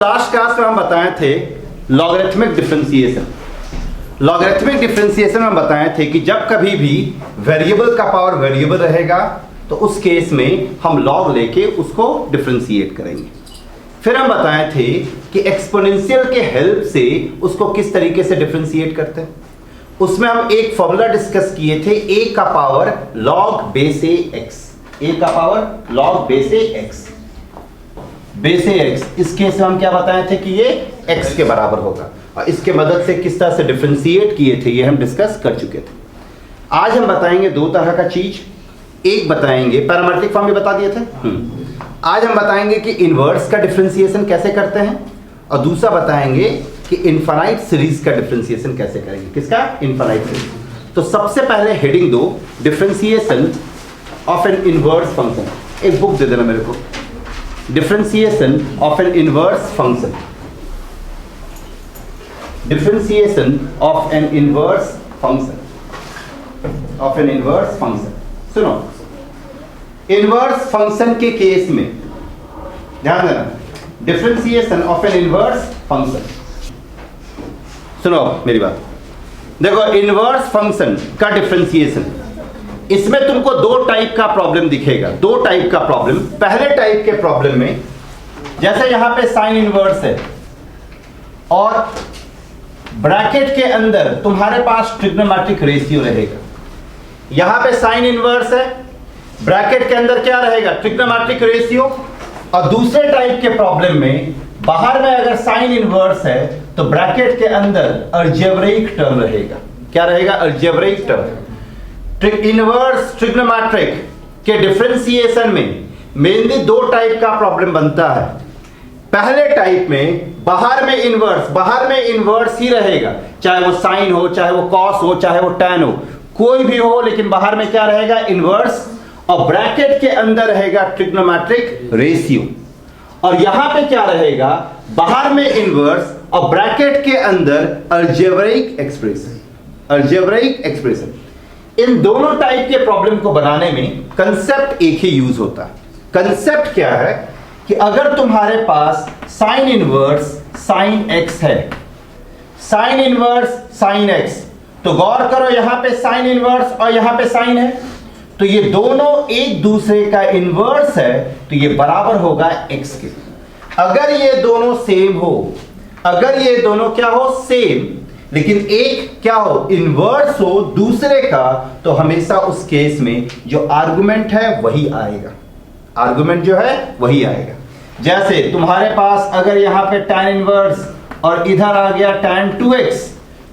Last class में हम बताए थे लॉगरिथमिक डिफरेंशिएशन। लॉगरिथमिक डिफरेंशिएशन में बताए थे कि जब कभी भी वेरिएबल का पावर वेरिएबल रहेगा तो उस केस में हम लॉग लेके उसको डिफरेंशिएट करेंगे। फिर हम बताए थे कि एक्सपोनेंशियल के हेल्प से उसको किस तरीके से डिफरेंशिएट करते हैं। उसमें हम एक फॉर्मूला डिस्कस किए थे, a का power log base x, a का पावर log बेस x। इस केस में हम क्या बताए थे कि ये x के बराबर होगा और इसके मदद से किस तरह से डिफरेंशिएट किए थे ये हम डिस्कस कर चुके थे। आज हम बताएंगे दो तरह का चीज। एक बताएंगे पैरामीट्रिक फॉर्म भी बता दिए थे। आज हम बताएंगे कि इनवर्स का डिफरेंशिएशन कैसे करते हैं और दूसरा बताएंगे कि इनफाइनाइट सीरीज का डिफरेंशिएशन कैसे करेंगे। किसका? Infinite series. तो सबसे पहले हेडिंग दो, differentiation of N inverse function. एक बुक दे देना मेरे को, differentiation of N inverse function. Differentiation of N inverse function, of N inverse function. सुनो, इनवर्स फंक्शन के केस में ध्यान देना, differentiation of N inverse function. सुनो मेरी बात, देखो इनवर्स फंक्शन का डिफरेंशिएशन, इसमें तुमको दो टाइप का प्रॉब्लम दिखेगा। दो टाइप का प्रॉब्लम। पहले टाइप के प्रॉब्लम में जैसे यहां पे साइन इनवर्स है और ब्रैकेट के अंदर तुम्हारे पास ट्रिग्नोमेट्रिक रेशियो रहेगा। यहां पे साइन इनवर्स है, ब्रैकेट के अंदर क्या रहेगा? Trigonometric ratio. और दूसरे टाइप के प्रॉब्लम में बाहर में अगर साइन इनवर्स है तो ब्रैकेट के अंदर अलजेब्रिक टर्म रहेगा। क्या रहेगा? Algebraic term. इनवर्स ट्रिग्नोमेट्रिक के डिफरेंशिएशन में मेनली दो टाइप का प्रॉब्लम बनता है। पहले टाइप में बाहर में इनवर्स ही रहेगा, चाहे वो साइन हो, चाहे वो कॉस हो, चाहे वो टैन हो, कोई भी हो, लेकिन बाहर में क्या रहेगा? इनवर्स। और ब्रैकेट के अंदर रहेगा ट्रिग्नोमेट्रिक रेशियो। और यहां पे क्या रहेगा? बाहर में इनवर्स और ब्रैकेट के अंदर अलजेब्रिक एक्सप्रेशन। Algebraic expression. इन दोनों टाइप के प्रॉब्लम को बनाने में कंसेप्ट एक ही यूज होता है। कंसेप्ट क्या है कि अगर तुम्हारे पास साइन इनवर्स साइन एक्स है, साइन इनवर्स साइन एक्स, तो गौर करो यहां पे साइन इनवर्स और यहां पे साइन है, तो ये दोनों एक दूसरे का इनवर्स है, तो ये बराबर होगा x के। अगर ये दोनों सेम हो, अगर ये दोनों क्या हो? सेम, लेकिन एक क्या हो? इनवर्स हो दूसरे का, तो हमेशा उस केस में जो आर्गुमेंट है वही आएगा। आर्गुमेंट जो है वही आएगा। जैसे तुम्हारे पास अगर यहां पे tan इनवर्स और इधर आ गया tan 2x,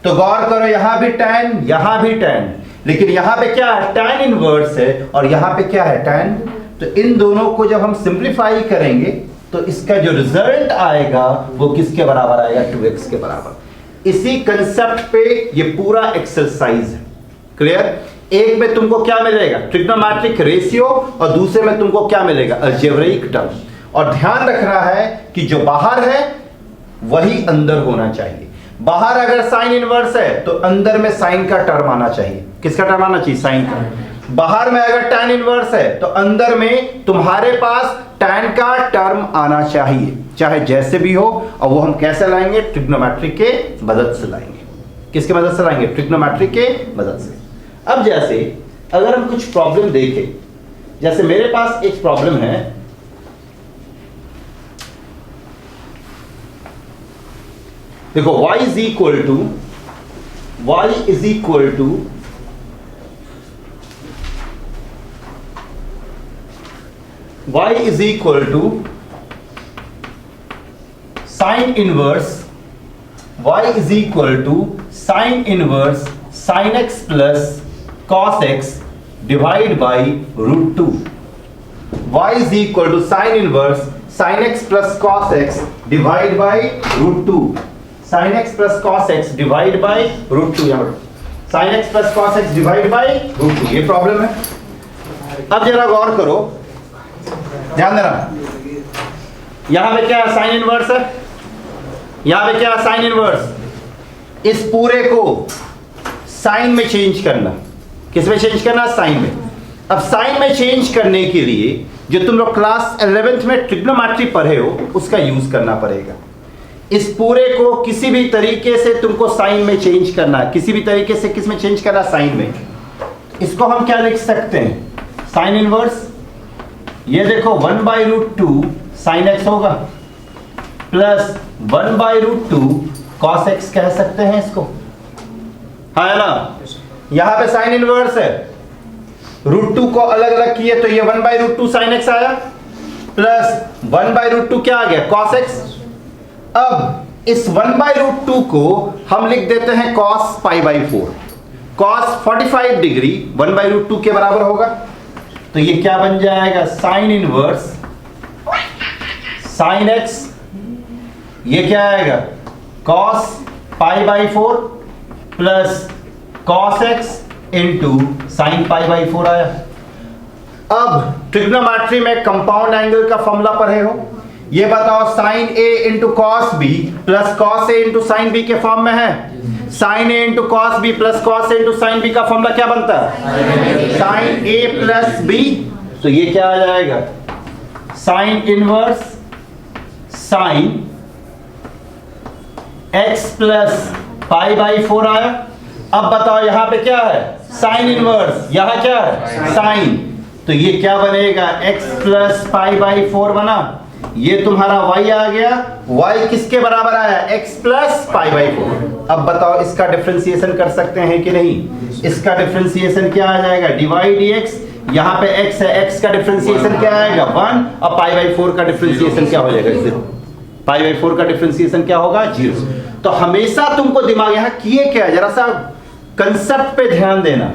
तो गौर करो यहां भी tan, यहां भी tan, लेकिन यहां पे क्या है? tan इनवर्स है और यहां पे क्या है? tan। तो इन दोनों को जब हम सिंप्लीफाई करेंगे तो इसका जो रिजल्ट आएगा वो किसके बराबर आएगा? 2x के बराबर। इसी कंसेप्ट पे ये पूरा एक्सरसाइज है। क्लियर? एक में तुमको क्या मिलेगा? ट्रिग्नोमेट्रिक रेशियो, और दूसरे में तुमको क्या मिलेगा? Algebraic term. और ध्यान रखना है कि जो बाहर है वही अंदर होना चाहिए। बाहर अगर साइन इनवर्स है तो अंदर में साइन का टर्म आना चाहिए। किसका टर्म आना चाहिए? साइन का। बाहर में अगर tan इनवर्स है तो अंदर में तुम्हारे पास tan का टर्म आना चाहिए, चाहे जैसे भी हो। और वो हम कैसे लाएंगे? ट्रिग्नोमेट्रिक के मदद से लाएंगे। किसके मदद से लाएंगे? ट्रिग्नोमेट्रिक के मदद से। अब जैसे अगर हम कुछ प्रॉब्लम देखें, जैसे मेरे पास एक प्रॉब्लम है, देखो y is equal to sine inverse, y is equal to sine inverse sine x plus cos x divide by √2। y is equal to sine inverse sine x plus cos x divide by √2। Sine x plus cos x divide by √2। यहां पर sine x plus cos x divide by √2, ये problem है। अब जरा गौर करो, ध्यान देना, यहां पे क्या साइन इनवर्स है, यहां पे क्या साइन इनवर्स। इस पूरे को साइन में चेंज करना। किस में चेंज करना? साइन में। अब साइन में चेंज करने के लिए जो तुम लोग क्लास 11th में ट्रिग्नोमेट्री पढ़े हो उसका यूज करना पड़ेगा। इस पूरे को किसी भी तरीके से तुमको साइन में चेंज करना है, किसी भी तरीके से किस में चेंज करना है, साइन में। इसको हम क्या लिख सकते हैं, साइन इनवर्स, ये देखो 1/√2 साइन एक्स होगा प्लस 1/√2 कॉस एक्स कह सकते हैं इसको, है ना। यहां पे साइन इनवर्स है, √2 को अलग अलग किए तो ये 1/√2 साइन एक्स आया प्लस 1/√2 क्या आ गया, कॉस एक्स। अब इस 1/√2 को हम लिख देते हैं cos π/4, cos 45 डिग्री 1/√2 के बराबर होगा। तो ये क्या बन जाएगा, साइन इनवर्स साइन एक्स, ये क्या आएगा cos π/4 plus cos x into sine π/4 आया। अब ट्रिग्नोमेट्री में कंपाउंड एंगल का फॉर्मूला पढ़े हो, ये बताओ sine a into cos B plus cos A into sine B के फॉर्म में है। Sine A into cos B plus cos A into sine B का फॉर्मूला क्या बनता है, साइन ए प्लस बी। तो ये क्या आ जाएगा, sine inverse sine x plus π/4 आया। अब बताओ यहां पे क्या है, साइन इनवर्स, यहां क्या है साइन, तो ये क्या बनेगा, x प्लस π/4 बना, ये तुम्हारा y आ गया, y किसके बराबर आया, x प्लस π/4। अब बताओ इसका डिफरेंशिएशन कर सकते हैं कि नहीं, इसका डिफरेंशिएशन क्या आ जाएगा, dy/dx, यहां पे x है, x का डिफरेंशिएशन क्या आएगा 1, और π/4 का डिफरेंशिएशन क्या हो जाएगा 0, π/4 का डिफरेंशिएशन क्या होगा 0। तो हमेशा तुमको दिमाग यहां किए क्या, जरा सा कंसेप्ट पे ध्यान देना।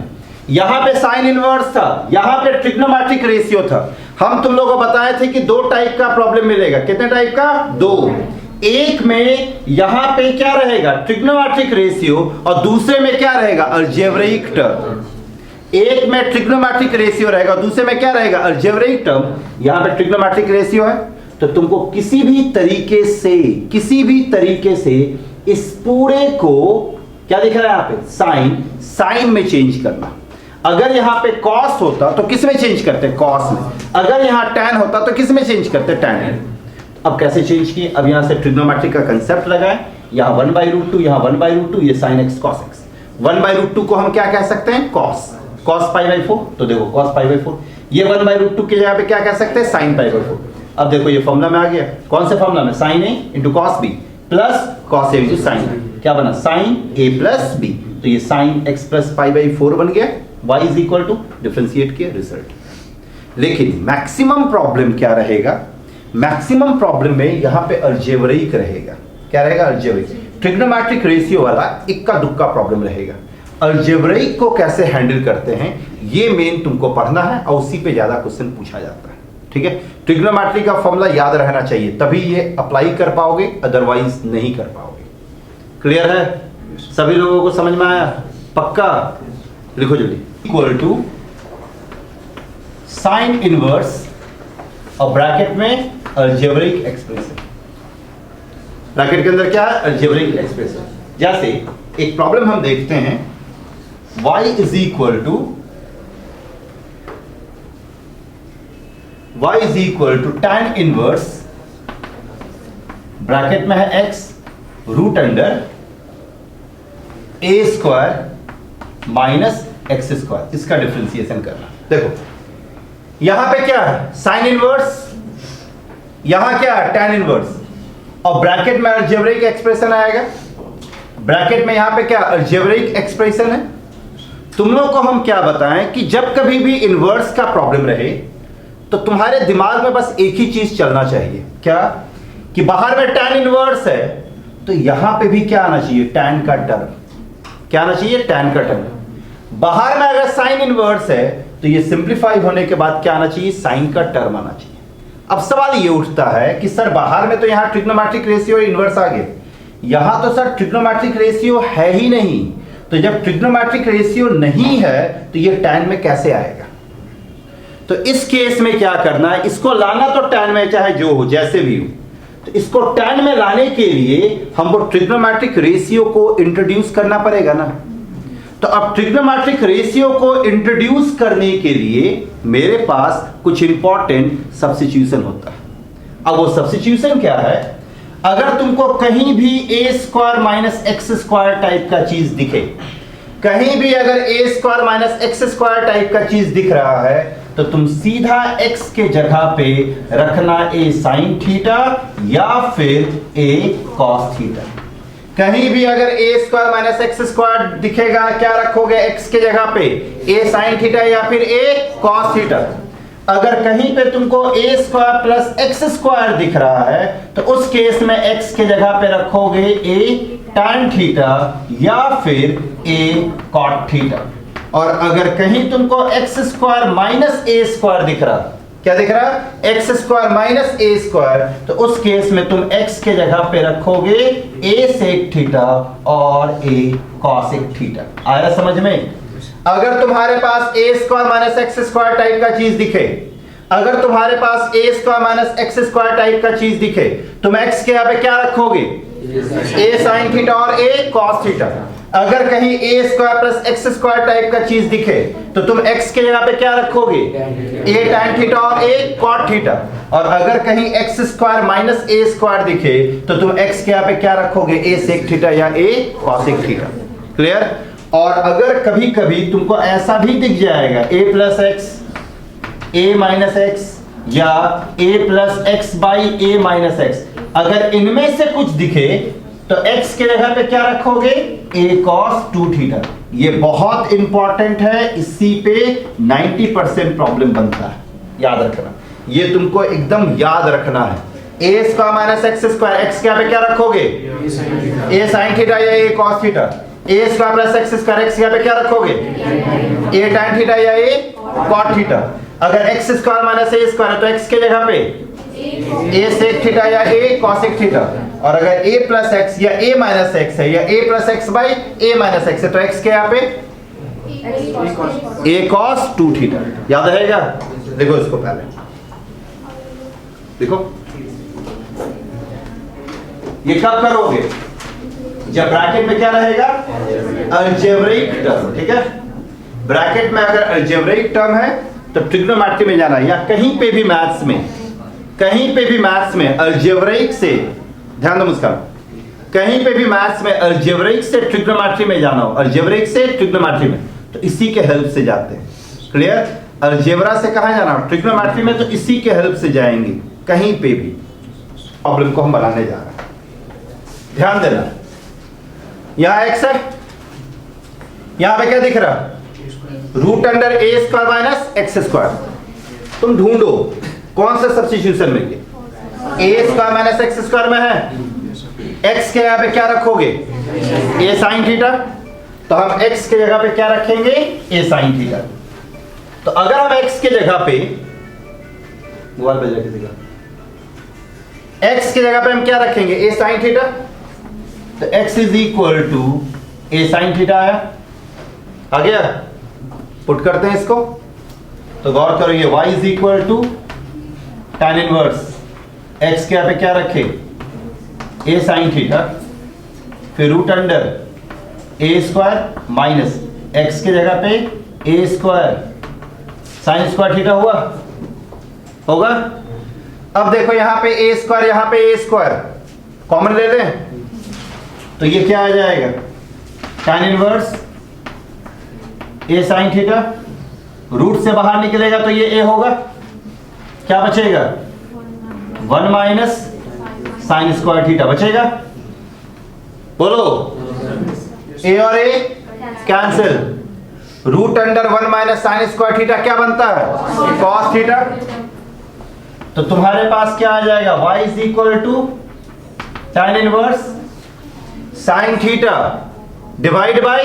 यहां पे साइन इनवर्स था, यहां पे ट्रिग्नोमेट्रिक रेशियो था। हम तुम लोगों को बताए थे कि दो टाइप का प्रॉब्लम मिलेगा, कितने टाइप का, दो। एक में यहां पे क्या रहेगा, ट्रिग्नोमेट्रिक रेशियो, और दूसरे में क्या रहेगा, अलजेब्रिक टर्म। एक में ट्रिग्नोमेट्रिक रेशियो रहेगा, दूसरे में क्या रहेगा, अलजेब्रिक टर्म। यहां पे ट्रिग्नोमेट्रिक रेशियो है, तो तुमको किसी भी तरीके से इस पूरे को क्या दिख रहा है यहां पे, साइन में चेंज करना। अगर यहां पे कॉस होता तो किस में चेंज करते, कॉस में। अगर यहां टैन होता तो किस में चेंज करते, टैन में। अब कैसे चेंज किए, अब यहां से ट्रिग्नोमेट्रिक का कंसेप्ट लगाए, यहां 1/√2, यहां 1/√2, ये साइन एक्स कॉस एक्स। 1/√2 को हम क्या कह सकते हैं, कॉस π/4। तो देखो cos π/4, ये 1/√2 के जगह पे क्या कह सकते हैं, साइन π/4। अब देखो ये फॉर्मूला में आ गया, कौन से फॉर्मूला में, sine A into cos B plus cos A into sine B, क्या बना, साइन ए प्लस बी। तो ये साइन एक्स प्लस π/4 बन गया, y is equal to, differentiate किया, रिजल्ट। लेकिन मैक्सिमम प्रॉब्लम क्या रहेगा, मैक्सिमम प्रॉब्लम में यहां पे अलजेब्रिक रहेगा, क्या रहेगा, अलजेब्रिक। ट्रिग्नोमेट्रिक रेशियो वाला इक्का दुक्का प्रॉब्लम रहेगा। अलजेब्रिक को कैसे हैंडल करते हैं ये मेन तुमको पढ़ना है, और उसी पे ज्यादा क्वेश्चन पूछा जाता है, ठीक है। ट्रिग्नोमेट्री का फॉर्मूला याद रहना चाहिए, तभी ये अप्लाई कर पाओगे, अदरवाइज नहीं कर पाओगे। क्लियर है, सभी लोगों को समझ में आया, पक्का, लिखो जल्दी। इक्वल टू साइन इनवर्स और ब्रैकेट में अलजेब्रिक एक्सप्रेशन, ब्रैकेट के अंदर क्या है, अलजेब्रिक एक्सप्रेशन। जैसे एक प्रॉब्लम हम देखते हैं, y is equal to tan inverse, bracket में है x, root under a square minus x square, इसका डिफरेंशिएशन करना। देखो यहां पे क्या है, साइन इनवर्स, यहां क्या है, tan इनवर्स, और ब्रैकेट में अलजेब्रिक एक्सप्रेशन आएगा। ब्रैकेट में यहां पे क्या, अलजेब्रिक एक्सप्रेशन है। तुम लोग को हम क्या बताएं कि जब कभी भी इनवर्स का प्रॉब्लम रहे तो तुम्हारे दिमाग में बस एक ही चीज चलना चाहिए, क्या, कि बाहर में tan इनवर्स है तो यहां पे भी क्या आना चाहिए, tan का टर्म, क्या आना चाहिए, tan का टर्म। बाहर में अगर साइन इनवर्स है तो ये सिंप्लीफाई होने के बाद क्या आना चाहिए, साइन का टर्म आना चाहिए। अब सवाल ये उठता है कि सर बाहर में तो यहां ट्रिग्नोमेट्रिक रेशियो इनवर्स आ गए, यहां तो सर ट्रिग्नोमेट्रिक रेशियो है ही नहीं, तो जब ट्रिग्नोमेट्रिक रेशियो नहीं है तो ये tan में कैसे आएगा। तो इस केस में क्या करना है, इसको लाना तो tan में चाहे जो हो, जैसे भी हो, तो इसको tan में लाने के लिए हमको ट्रिग्नोमेट्रिक रेशियो को इंट्रोड्यूस करना पड़ेगा ना। तो अब ट्रिग्नोमेट्रिक रेशियो को इंट्रोड्यूस करने के लिए मेरे पास कुछ इंपॉर्टेंट सब्स्टिट्यूशन होता है। अब वो सब्स्टिट्यूशन क्या है, अगर तुमको कहीं भी A square minus x square type का चीज दिखे, कहीं भी अगर A square minus x square type का चीज दिख रहा है तो तुम सीधा x के जगह पे रखना a sin थीटा या फिर a cos थीटा। कहीं भी अगर a square minus x square दिखेगा, क्या रखोगे x के जगह पे? a sin थीटा या फिर a cos थीटा। अगर कहीं पे तुमको a square plus x square दिख रहा है तो उस केस में x के जगह पे रखोगे a tan थीटा या फिर a cot थीटा। और अगर कहीं तुमको एक्स स्क्वायर माइनस ए स्क्वायर दिख रहा, क्या दिख रहा? एक्स स्क्वायर माइनस ए स्क्वायर, तो उस केस में तुम x के जगह पे रखोगे a सेक थीटा और a कॉसेक थीटा। आया समझ में? अगर तुम्हारे पास a square minus x square type का चीज दिखे, अगर तुम्हारे पास a square minus x square type का चीज दिखे, तुम x के यहाँ पे क्या रखोगे? a साइन थीटा और a कॉस थीटा। अगर कहीं a square plus x square type का चीज दिखे तो तुम x के जगह पे क्या रखोगे? a tan थीटा और a cot थीटा। और अगर कहीं x square minus a square दिखे तो तुम x के यहाँ पे क्या रखोगे? a sec थीटा या a cosec थीटा। क्लियर? और अगर कभी कभी तुमको ऐसा भी दिख जाएगा a plus x, a minus x या a plus x by a minus x, अगर इनमें से कुछ दिखे तो x के जगह पे क्या रखोगे? a cos 2 theta. ये बहुत इंपॉर्टेंट है, इसी पे 90% प्रॉब्लम बनता है, याद रखना। ये तुमको एकदम याद रखना है। a square minus x square, x के यहाँ पे क्या रखोगे? a sin थीटा या a cos theta. a square plus x square, x के यहाँ पे क्या रखोगे? a tan थीटा या a cot थीटा। अगर x square minus a square है तो x के जगह पे a sec थीटा या a cosec थीटा। और अगर a प्लस एक्स या a माइनस एक्स है या a plus x by a minus x है तो x के यहाँ पे a cos 2 थीटा। याद रहेगा? देखो इसको पहले देखो, ये कब करोगे? जब ब्रैकेट में क्या रहेगा? Algebraic term. ठीक है, ब्रैकेट में अगर अलजेब्रिक टर्म है तो ट्रिग्नोमेट्री में जाना है, या कहीं पे भी मैथ्स में, कहीं पे भी मैथ्स में अलजेब्रिक से, ध्यान दो मुस्कान, कहीं पे भी मैथ्स में अलजेब्रिक से ट्रिग्नोमेट्री में जाना हो, अलजेब्रिक से ट्रिग्नोमेट्री में, तो इसी के हेल्प से जाते हैं। क्लियर? अलजेब्रा से कहां जाना हो? ट्रिग्नोमेट्री में, तो इसी के हेल्प से जाएंगे कहीं पे भी। प्रॉब्लम को हम बनाने जा रहे हैं, ध्यान देना। यहां x है, यहां पे क्या दिख रहा? Root under a square minus x square. तुम ढूंढो कौन सा सब्स्टिट्यूशन में? a square minus x square में है, x के यहाँ पे क्या रखोगे? a sine theta. तो हम x के जगह पे क्या रखेंगे? a sine theta. तो अगर हम x के जगह पे, मोबाइल पे जाके दिखा, x के जगह पे हम क्या रखेंगे? a sine theta. तो x is equal to a sine theta आया, आ गया? पुट करते हैं इसको, तो गौर करो, ये y is equal to tan inverse x के यहाँ पे क्या रखे? a साइन थीटा, फिर root under a square minus x के जगह पे a square sine square theta हुआ, होगा? अब देखो यहां पे a स्क्वायर, यहां पे a स्क्वायर कॉमन ले लें तो ये क्या आ जाएगा? tan inverse a sine theta, root से बाहर निकलेगा तो ये a होगा, क्या बचेगा? 1 माइनस साइन स्क्वायर थीटा बचेगा। बोलो, a और a cancel, root under 1 minus sine square theta क्या बनता है? Cos theta. तो तुम्हारे पास क्या आ जाएगा? y is equal to tan inverse sine theta divide by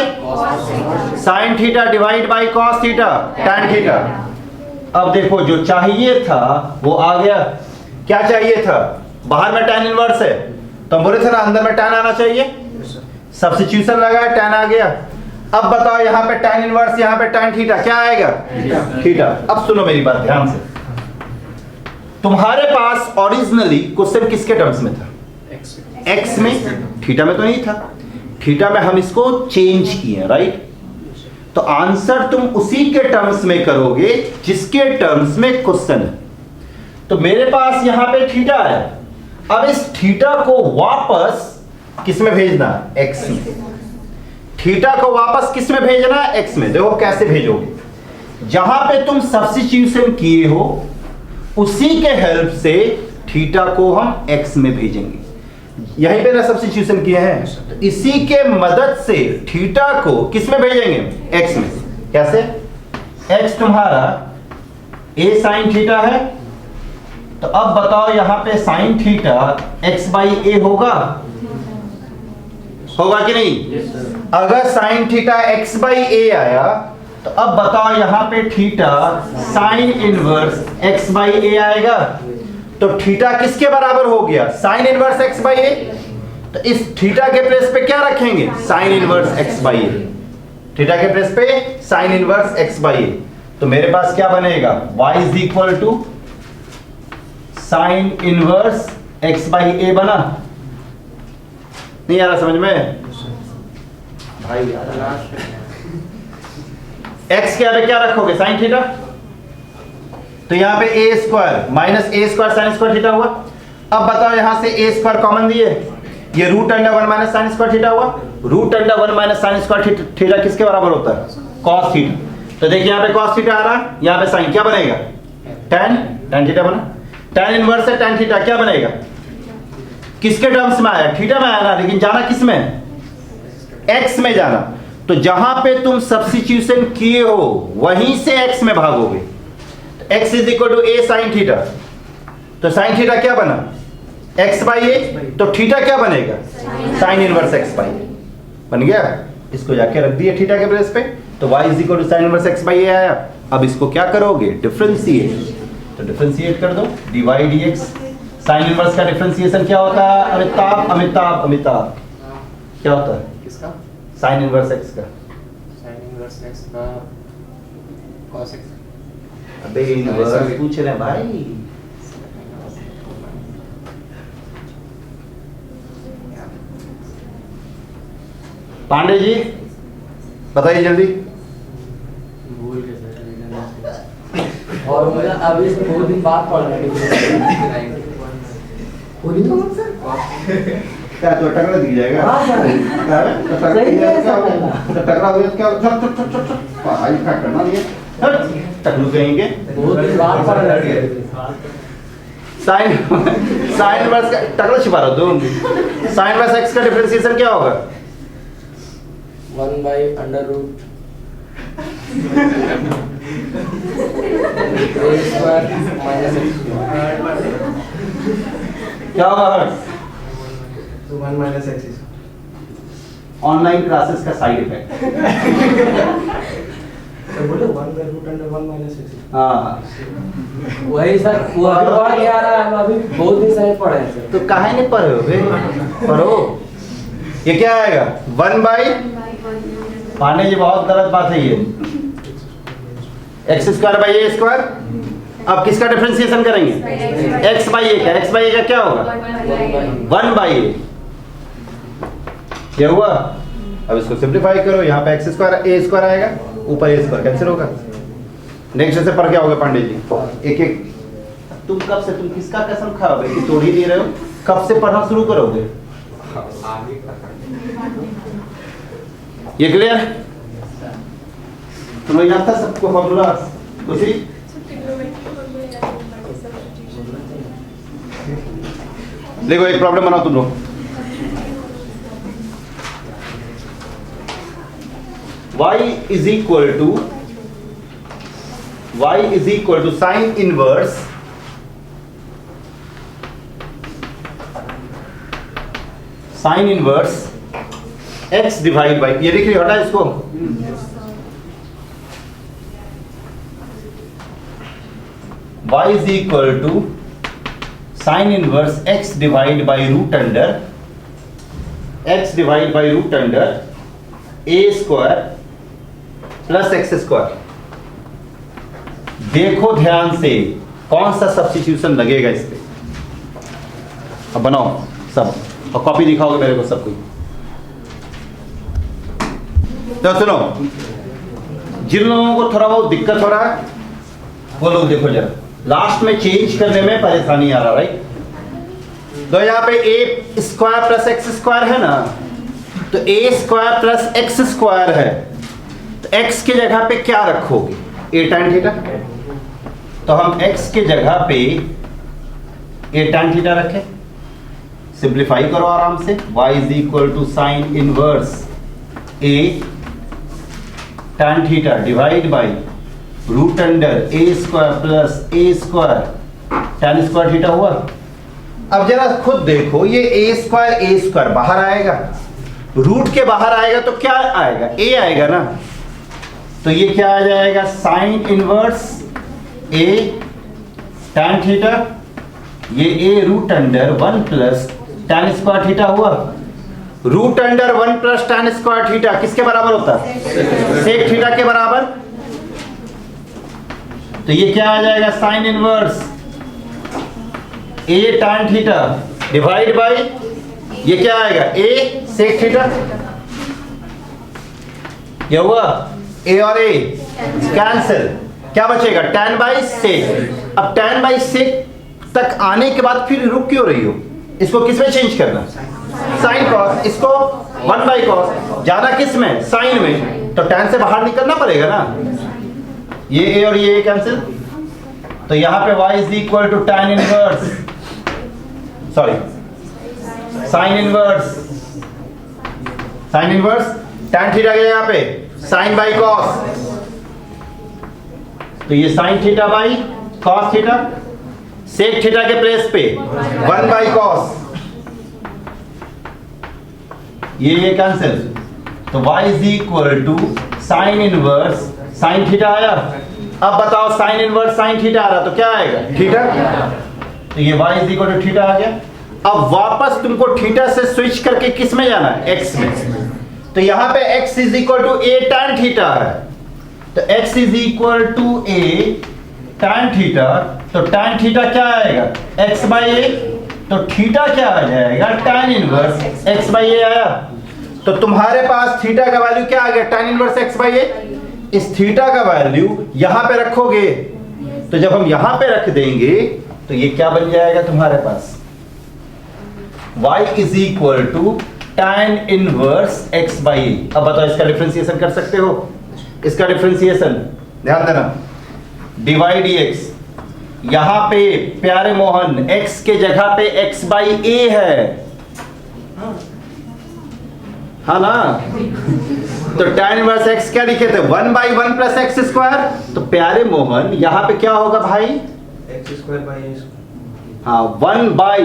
sine theta divide by cos theta tan theta. अब देखो, जो चाहिए था वो आ गया। क्या चाहिए था? बाहर में tan इनवर्स है तो हम बोले थे ना अंदर में tan आना चाहिए, सब्स्टिट्यूशन लगाया, tan आ गया। अब बताओ यहाँ पे tan इनवर्स, यहाँ पे tan थीटा, क्या आएगा? थीटा। अब सुनो मेरी बात ध्यान से, तुम्हारे पास ओरिजिनली क्वेश्चन किसके टर्म्स में था? x में, थीटा में तो नहीं था। थीटा में हम इसको चेंज किए, राइट? तो आंसर तुम उसी के टर्म्स में करोगे जिसके टर्म्स में क्वेश्चन है। तो मेरे पास यहां पे थीटा है, अब इस थीटा को वापस किस में भेजना है? एक्स में। थीटा को वापस किस में भेजना है? एक्स में। देखो कैसे भेजोगे, जहां पे तुम सब्स्टिट्यूशन किए हो उसी के हेल्प से थीटा को हम एक्स में भेजेंगे। यहीं पे ना सब्स्टिट्यूशन किए हैं, तो इसी के मदद से थीटा को किस में भेजेंगे? एक्स में। कैसे? एक्स तुम्हारा ए साइन थीटा है, तो अब बताओ यहां पे sine theta X by A होगा कि नहीं? अगर साइन थीटा एक्स बाई ए आया तो अब बताओ यहां पे theta sine inverse x by A आएगा। तो थीटा किसके बराबर हो गया? साइन इनवर्स एक्स बाई ए। तो इस थीटा के प्लेस पे क्या रखेंगे? Sine inverse x by A. Theta के प्लेस पे साइन इनवर्स एक्स बाई ए। तो मेरे पास क्या बनेगा? y is equal to sine inverse x by A बना। नहीं आ रहा समझ में भाई? एक्स के आगे क्या रखोगे? Sign theta. तो यहां पे a square minus A square sine square theta हुआ। अब बताओ यहां से ए स्क्वायर कॉमन दिए, ये root under 1 minus sine square theta हुआ। Root under 1 minus sine square theta किसके बराबर होता है? Cos theta. तो देखिए यहां पे कॉस थीटा आ रहा है, यहां पे साइन क्या बनेगा? tan थीटा बना। tan इनवर्स से tan थीटा क्या बनेगा? किसके टर्म्स में आया? थीटा में आया ना, लेकिन जाना किस में? एक्स में जाना। तो जहां पे तुम सब्स्टिट्यूशन किए हो वहीं से एक्स में भागोगे। X is equal to a sine theta. तो साइन थीटा क्या बना? एक्स बाई ए। तो थीटा क्या बनेगा? Sine inverse x by a बन गया। इसको जाके रख दिए थीटा के प्लेस पे, तो y is equal to sine inverse x by ए आया। अब इसको क्या करोगे? डिफरेंशिएट। तो डिफरेंशिएट कर दो, dy dx। साइन इनवर्स का डिफरेंशिएशन क्या होता है? अमिताभ क्या होता है? किसका? साइन इनवर्स एक्स का। साइन इनवर्स एक्स का cos x। अबे इनवर्स पूछ रहे हैं भाई। पांडे जी बताइए जल्दी। भूल गए सर। और मुझे अभी से 2 दिन बाद पढ़ना है। क्या तो टकरा दिख जाएगा? हाँ सर। क्या है? टकरा सही दिख है जाएगा सर। क्या? टकरा हो गया क्या? चल पढ़ाई क्या करना नहीं है, टकलू कहेंगे। 2 दिन बाद पढ़ना है। साइन इनवर्स का टकला छिपा रहा हो तुम। साइन इनवर्स एक्स का डिफरेंशिएशन क्या होगा? 1 by under root a square minus x square। क्या होगा हर्ष? तो 1 माइनस एक्स। ऑनलाइन क्लासेस का साइड इफेक्ट। सर बोले 1 by root under 1 minus x। हाँ, वही सर, वो अभी पढ़ के आ रहा है, अभी 2 दिन से पढ़े हैं सर। तो काहे नहीं पढ़े हो बे? पढ़ो। ये क्या आएगा? 1 बाई, पांडे जी बहुत गलत बात है ये, x square by a square. अब किसका डिफरेंशिएशन करेंगे? एक्स बाई ए का। एक्स बाई ए का क्या होगा? 1 बाई ए। क्या हुआ? अब इसको सिंप्लीफाई करो, यहाँ पे एक्स स्क्वायर ए स्क्वायर आएगा, ऊपर ए स्क्वायर कैंसिल होगा। नेक्स्ट से पढ़ के आओगे पांडे जी एक एक। तुम कब से, तुम किसका कसम खाओगे कि तोड़ ही नहीं रहे हो? कब से पढ़ना शुरू करोगे? ये क्लियर? तुम्हें याद था सबको फॉर्मूला उसी? देखो एक प्रॉब्लम बनाओ तुम लोग। y is equal to sine inverse x divide by, ये देख रही हटा इसको, y is equal to sine inverse x divide by root under a square plus x square. देखो ध्यान से कौन सा सब्स्टिट्यूशन लगेगा इस पे। अब बनाओ सब, और कॉपी दिखाओगे मेरे को सब कुछ। तो सुनो, जिन लोगों को थोड़ा बहुत दिक्कत हो रहा है वो लोग देखो जरा, लास्ट में चेंज करने में परेशानी आ रहा है, राइट? तो यहाँ पे a square plus x square है ना, तो a square plus x square है, तो एक्स की जगह पे क्या रखोगे? A tan theta. तो हम एक्स की जगह पे ए tan थीटा रखें, सिंप्लीफाई करो आराम से। y is equal to sine inverse a tan theta divide by root under a square plus a square tan square theta हुआ। अब जरा खुद देखो, ये ए स्क्वायर बाहर आएगा, रूट के बाहर आएगा तो क्या आएगा? ए आएगा ना, तो ये क्या आ जाएगा? Sine inverse a tan theta, ये a root under 1 plus tan square theta हुआ। Root under 1 plus tan square theta किसके बराबर होता है? सेक थीटा के बराबर। तो ये क्या आ जाएगा? Sine inverse a tan theta divide by ये क्या आएगा? A sec theta. ये हुआ ए और ए कैंसिल, क्या बचेगा? tan by sec. अब tan बाई सेक तक आने के बाद फिर रुक क्यों रही हो? इसको किस में चेंज करना? Sine cos. इसको 1 बाई कॉस। जाना किस में? साइन में। तो tan से बाहर निकलना पड़ेगा ना, ये ए और ये कैंसिल। तो यहां पे y is equal to tan inverse, sorry sine inverse tan theta के जगह पे साइन बाई कॉस, तो ये sine theta by cos theta. Sec theta के प्लेस पे 1 बाई कॉस, ये कैंसिल। तो y is equal to sine inverse sine theta आया। अब बताओ साइन इनवर्स साइन थीटा आ रहा तो क्या आएगा? थीटा। तो ये y is equal to theta आ गया। अब वापस तुमको थीटा से स्विच करके किस में जाना है? x में। तो यहां पे x is equal to a tan theta है, तो x is equal to a tan theta. तो tan थीटा क्या आएगा? x by a। तो थीटा क्या आ जाएगा? tan inverse x by a आया। तो तुम्हारे पास थीटा का वैल्यू क्या आ गया? tan inverse x by a। इस थीटा का वैल्यू यहां पे रखोगे, तो जब हम यहां पे रख देंगे तो ये क्या बन जाएगा तुम्हारे पास? y is equal to tan inverse x by a। अब बताओ इसका डिफरेंशिएशन कर सकते हो? इसका डिफरेंशिएशन ध्यान देना, डिवाइड dx। यहां पे प्यारे मोहन x के जगह पे x बाई a है, हाँ ना? तो tan इनवर्स x क्या लिखे थे? 1 बाई 1 प्लस एक्स स्क्वायर। तो प्यारे मोहन यहां पे क्या होगा भाई? एक्स स्क्वायर बाई ए। हाँ, 1 by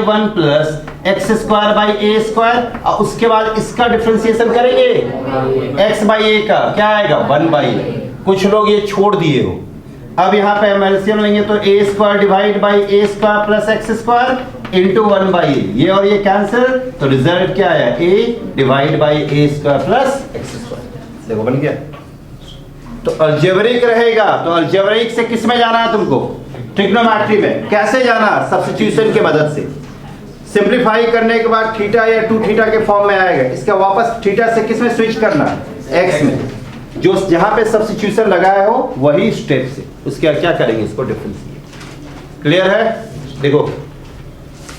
1 plus x square by a square. और उसके बाद इसका डिफरेंशिएशन करेंगे x बाई ए का, क्या आएगा? 1 बाई। कुछ लोग ये छोड़ दिए हो। अब यहाँ पे हम एलसीएम लेंगे तो a square divide by a square plus x square into 1 by a. ये और ये कैंसिल, तो रिजल्ट क्या आया? a divide by a square plus x square. देखो बन गया। तो अलजेब्रिक रहेगा, तो अलजेब्रिक से किस में जाना है तुमको? ट्रिग्नोमेट्री में। कैसे जाना? सब्स्टिट्यूशन की मदद से। सिंप्लीफाई करने के बाद थीटा या 2 थीटा के फॉर्म में आएगा, इसका वापस थीटा से किस में स्विच करना है? x में। जो जहां पे सब्स्टिट्यूशन लगाया हो वही स्टेप से उसके क्या करेंगे? इसको डिफरेंशिएट। क्लियर है? देखो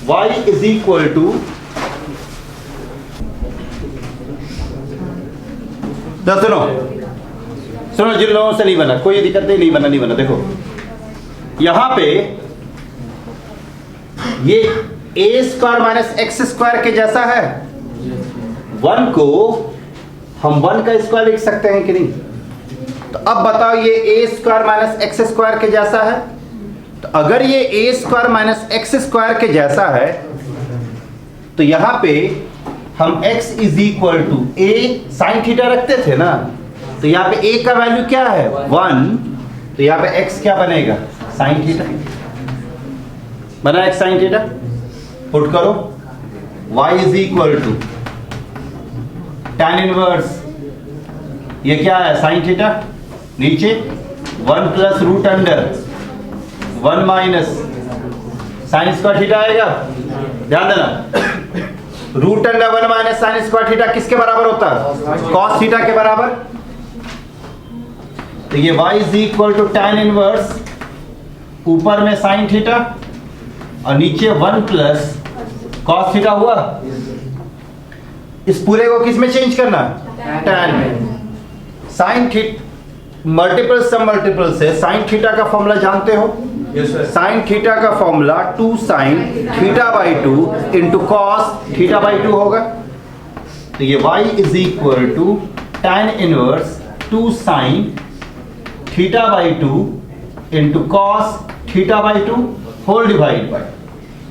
y इज इक्वल टू, सुनो जिन लोगों से नहीं बना, कोई दिक्कत नहीं बना। देखो यहां पे ये a square minus x square के जैसा है। 1 को हम 1 का स्क्वायर लिख सकते हैं कि नहीं? तो अब बताओ ये a square minus x square के जैसा है। तो अगर ये a square minus x square के जैसा है तो यहां पे हम x is equal to a sine theta रखते थे ना, तो यहां पे a का वैल्यू क्या है? 1। तो यहां पे x क्या बनेगा? साइन थीटा बना। x साइन थीटा पुट करो, y is equal to tan inverse, ये क्या है? Sine theta. नीचे 1 plus root under 1 minus sine square theta आएगा। ध्यान देना, root under 1 minus sine square theta किसके बराबर होता है? कॉस थीटा के बराबर। तो ये y is equal to tan inverse ऊपर में साइन थीटा और नीचे 1 प्लस कॉस थीटा हुआ। इस पूरे को किस में चेंज करना? tan में। साइन थीटा मल्टीपल सब मल्टीपल से साइन थीटा का फॉर्मूला जानते हो? साइन थीटा का formula 2 sine theta by 2 into cos theta by 2 होगा। तो ये y is equal to tan inverse 2 sine theta by 2 into cos theta by 2 whole divide by,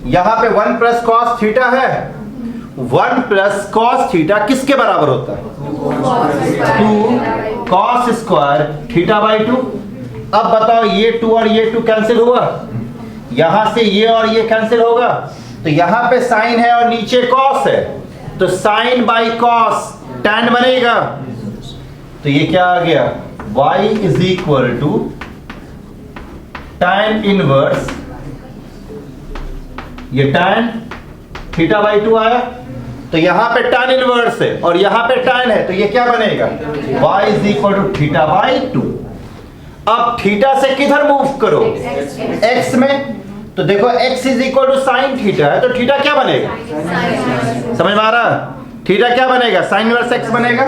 यहां पे 1 प्लस कॉस थीटा है। 1 प्लस कॉस थीटा किसके बराबर होता है? 2 कॉस स्क्वायर थीटा बाई 2। अब बताओ ये 2 और ये 2 कैंसिल हुआ, यहां से ये और ये कैंसिल होगा, तो यहां पे साइन है और नीचे कॉस है, तो साइन बाई कॉस tan बनेगा। तो ये क्या आ गया? y is equal to tan inverse, ये tan थीटा बाई 2 आया, तो यहां पे tan इनवर्स है और यहां पे tan है, तो ये क्या बनेगा? y is equal to theta by 2। अब थीटा से किधर मूव करो? x में, तो देखो x is equal to sine theta है, तो थीटा क्या बनेगा? समझ में आ रहा? थीटा क्या बनेगा? साइन इनवर्स x बनेगा।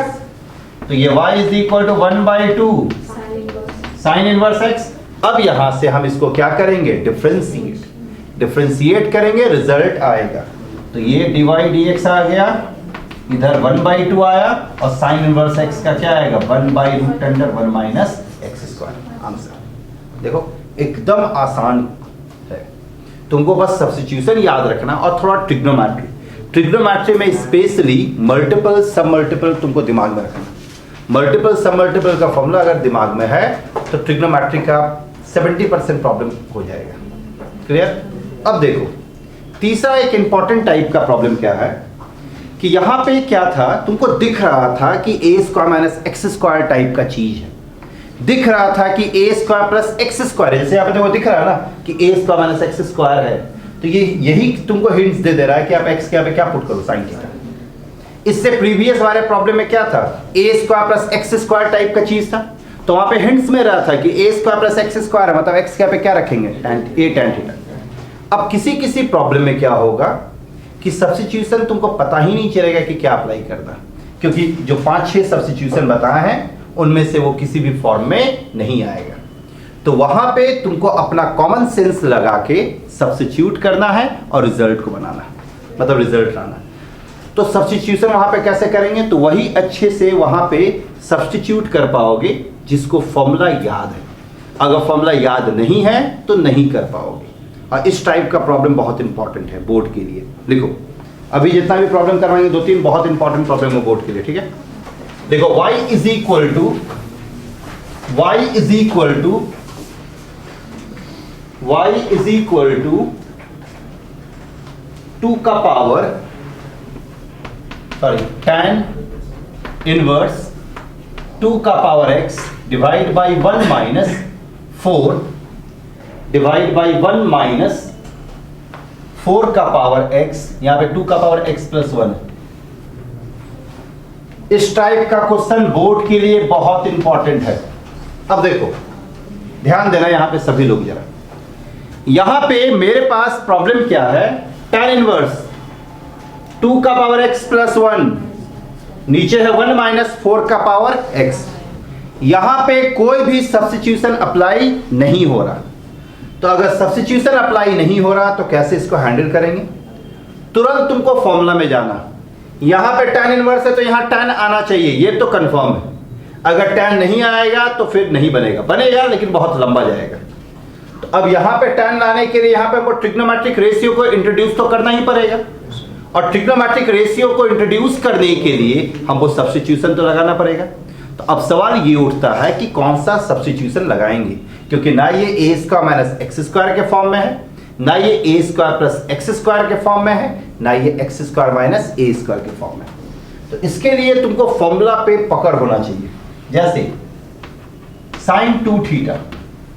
तो ये y is equal to 1/2 sine inverse x। अब यहां से हम इसको क्या करेंगे? डिफरेंशिएट करेंगे, रिजल्ट आएगा। तो ये dy dx आ गया, इधर 1/2 आया, और साइन इनवर्स x का क्या आएगा? 1/√1 माइनस x स्क्वायर। आंसर देखो एकदम आसान है, तुमको बस सब्स्टिट्यूशन याद रखना और थोड़ा ट्रिग्नोमेट्री। ट्रिग्नोमेट्री में स्पेशली मल्टीपल सब मल्टीपल तुमको दिमाग में रखना। मल्टीपल सब मल्टीपल का फॉर्मूला अगर दिमाग में है तो ट्रिग्नोमेट्री का 70% प्रॉब्लम हो जाएगा। क्लियर? अब देखो तीसरा एक इंपॉर्टेंट टाइप का प्रॉब्लम क्या है कि यहां पे क्या था, तुमको दिख रहा था कि a square minus x square type का चीज है, दिख रहा था कि a square plus x square, जैसे यहां पे देखो दिख रहा है ना कि a square minus x square है, तो ये यही तुमको हिंट्स दे दे रहा है कि आप x के यहाँ पे क्या पुट करो? Sine theta. इससे प्रीवियस वाले प्रॉब्लम में क्या था? a square plus x square type का चीज था, तो वहां पे हिंट्स में रहा था कि a square plus x square है, मतलब x के यहाँ पे क्या रखेंगे? tan theta. अब किसी किसी प्रॉब्लम में क्या होगा कि सब्स्टिट्यूशन तुमको पता ही नहीं चलेगा कि क्या अप्लाई करना, क्योंकि जो 5-6 सब्स्टिट्यूशन बताए हैं उनमें से वो किसी भी फॉर्म में नहीं आएगा। तो वहां पे तुमको अपना कॉमन सेंस लगा के सब्स्टिट्यूट करना है और रिजल्ट को बनाना है, मतलब रिजल्ट लाना है। तो सब्स्टिट्यूशन वहां पे कैसे करेंगे? तो वही अच्छे से वहां पे सब्स्टिट्यूट कर पाओगे जिसको फॉर्मूला याद है। अगर फॉर्मूला याद नहीं है तो नहीं कर पाओगे, और इस टाइप का प्रॉब्लम बहुत इंपॉर्टेंट है बोर्ड के लिए। लिखो अभी जितना भी प्रॉब्लम करवाएंगे 2-3 बहुत इंपॉर्टेंट प्रॉब्लम है बोर्ड के लिए, ठीक है? देखो y इज इक्वल टू 2 का पावर tan इनवर्स 2 का power x divide by 1 minus 4 divide by 1 minus 4 का पावर x, यहां पे 2 का पावर x प्लस 1। इस टाइप का क्वेश्चन बोर्ड के लिए बहुत इंपॉर्टेंट है। अब देखो ध्यान देना यहां पे सभी लोग जरा, यहां पे मेरे पास प्रॉब्लम क्या है? tan इनवर्स 2 का पावर x प्लस 1, नीचे है 1 माइनस 4 का पावर x। यहां पे कोई भी सब्स्टिट्यूशन अप्लाई नहीं हो रहा, तो अगर सब्स्टिट्यूशन अप्लाई नहीं हो रहा तो कैसे इसको हैंडल करेंगे? तुरंत तुमको फॉर्मूला में जाना। यहां पे tan इनवर्स है तो यहां tan आना चाहिए, ये तो कंफर्म है। अगर tan नहीं आएगा तो फिर नहीं बनेगा, बनेगा लेकिन बहुत लंबा जाएगा। तो अब यहां पे tan लाने के लिए यहां पे हमको ट्रिग्नोमेट्रिक रेशियो को इंट्रोड्यूस तो करना ही पड़ेगा, और ट्रिग्नोमेट्रिक रेशियो को इंट्रोड्यूस करने के लिए हमको सब्स्टिट्यूशन तो लगाना पड़ेगा। तो अब सवाल ये उठता है कि कौन सा सब्स्टिट्यूशन लगाएंगे, क्योंकि ना ये a square minus x square के फॉर्म में है, ना ये a square plus x square के फॉर्म में है, ना ये x square minus a square के फॉर्म में। तो इसके लिए तुमको फॉर्मूला पे पकड़ होना चाहिए। जैसे साइन 2 थीटा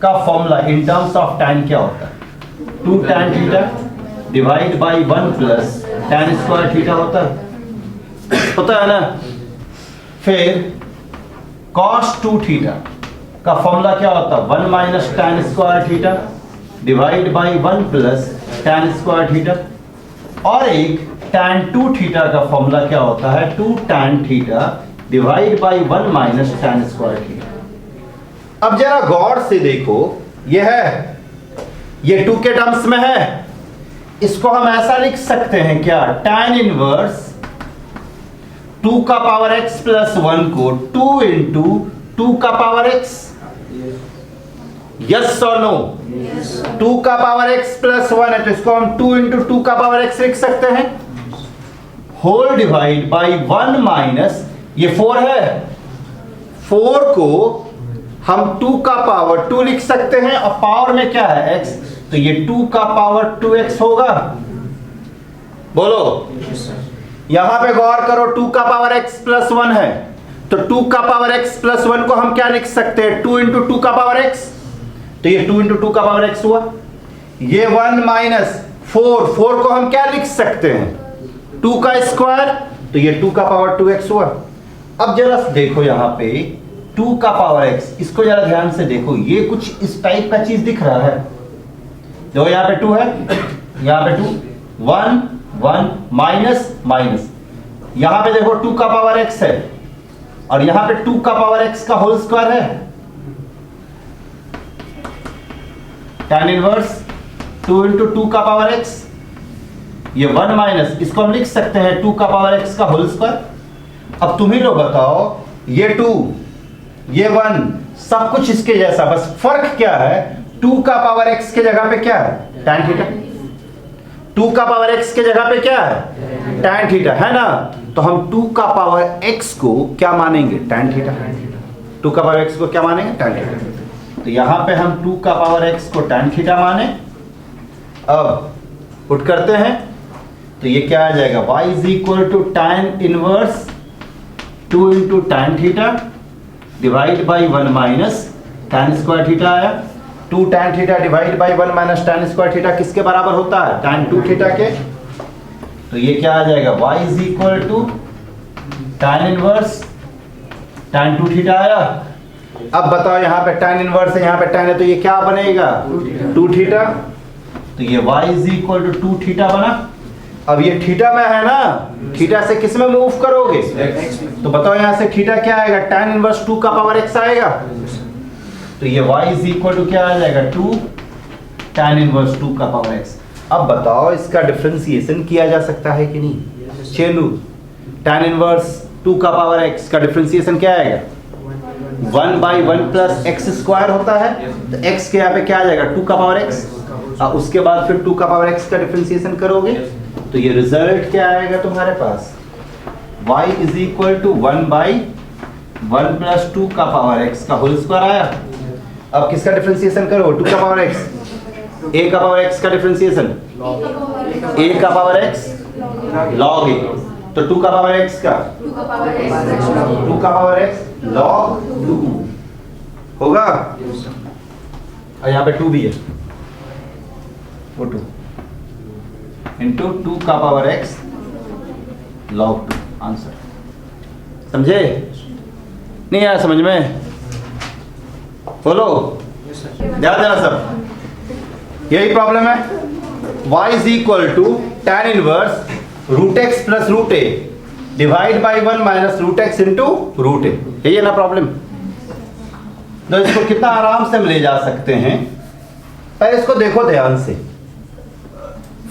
का formula in terms of tan क्या होता है? 2 tan theta divide by 1 plus tan square theta होता है ना। फिर cos 2 थीटा का फॉर्मूला क्या होता है? 1 minus tan square theta divide by 1 plus tan square theta, और एक tan 2 थीटा का फॉर्मूला क्या होता है, 2 tan theta divide by 1 minus tan square theta. अब जरा गौर से देखो, ये 2 के टर्म्स में है, इसको हम ऐसा लिख सकते हैं क्या, tan इनवर्स 2 का पावर x प्लस 1 को 2 इंटू 2 का पावर x, यस और नो, 2 का पावर x प्लस 1 है तो इसको हम 2 इंटू 2 का पावर x लिख सकते हैं, होल डिवाइड बाई 1 माइनस, ये 4 है, 4 को हम 2 का पावर 2 लिख सकते हैं, और पावर में क्या है x, तो ये 2 का पावर 2x होगा। बोलो, यहां पे गौर करो, 2 का पावर x प्लस 1 है, तो 2 का पावर x प्लस 1 को हम क्या लिख सकते हैं, 2 इंटू 2 का पावर x, तो ये 2 इंटू 2 का पावर x हुआ, ये 1 माइनस 4 को हम क्या लिख सकते हैं, 2 का स्क्वायर, तो ये 2 का पावर 2x हुआ। अब जरा देखो यहाँ पे 2 का पावर x, इसको जरा ध्यान से देखो, ये कुछ इस टाइप का चीज दिख रहा है, जो यहाँ पे 2 है, यहाँ पे 2, 1 1 माइनस माइनस, यहां पे देखो 2 का पावर x है, और यहां पे 2 का पावर x का होल स्क्वायर है, tan इनवर्स 2 इंटू 2 का पावर x, ये 1 माइनस, इसको हम लिख सकते हैं 2 का पावर x का होल स्क्वायर। अब तुम ही लोग बताओ, ये 2 ये 1 सब कुछ इसके जैसा, बस फर्क क्या है, 2 का पावर x के जगह पे क्या है, tan थीटा, 2 का पावर x के जगह पे क्या है, tan थीटा, है ना, तो हम 2 का पावर x को क्या मानेंगे, tan थीटा, 2 का पावर x को क्या मानेंगे, tan थीटा, तो यहां पे हम 2 का पावर x को tan थीटा माने। अब पुट करते हैं तो ये क्या आ जाएगा, y is equal to tan inverse 2 into tan theta divide by 1 minus tan square theta आया, 2 tan theta divide by 1 minus tan square theta किसके बराबर होता है, tan 2 थीटा के, तो ये क्या आ जाएगा, y is equal to tan inverse tan 2 theta आया। अब बताओ यहाँ पे tan इनवर्स है, यहाँ पे tan है, तो ये क्या बनेगा, 2 थीटा, तो ये y is equal to 2 theta बना। अब ये थीटा में है ना, थीटा से किस में मूव करोगे, तो बताओ यहाँ से थीटा क्या आएगा, tan इनवर्स 2 का पावर x आएगा, तो ये y इज इक्वल टू क्या आ जाएगा, 2 tan इनवर्स 2 का पावर x। अब बताओ इसका डिफरेंशिएशन किया जा सकता है कि नहीं, चेन रूल, tan इनवर्स 2 का पावर x का डिफरेंशिएशन क्या आएगा, 1 बाई 1 प्लस x स्क्वायर होता है, तो x के यहाँ पे क्या आ जाएगा, 2 का पावर x, और उसके बाद फिर 2 का पावर x का डिफरेंशिएशन करोगे, तो ये रिजल्ट क्या आएगा तुम्हारे पास, y is equal to 1 by 1 plus 2 का पावर x का होल स्क्वायर आया। अब किसका डिफरेंशिएशन करो, 2 का पावर x, a का पावर x का डिफरेंशिएशन, a का पावर x log a, तो 2 का पावर x का 2 का पावर x log 2 होगा, और यहाँ पे 2 भी है, वो 2 इंटू 2 का पावर x log 2, आंसर। समझे, नहीं आया समझ में, बोलो, ध्यान देना सब, यही प्रॉब्लम है, y is equal to tan inverse root x plus root a divide by 1 minus root x into root a, यही है ना प्रॉब्लम। तो इसको कितना आराम से हम ले जा सकते हैं, पहले इसको देखो ध्यान से,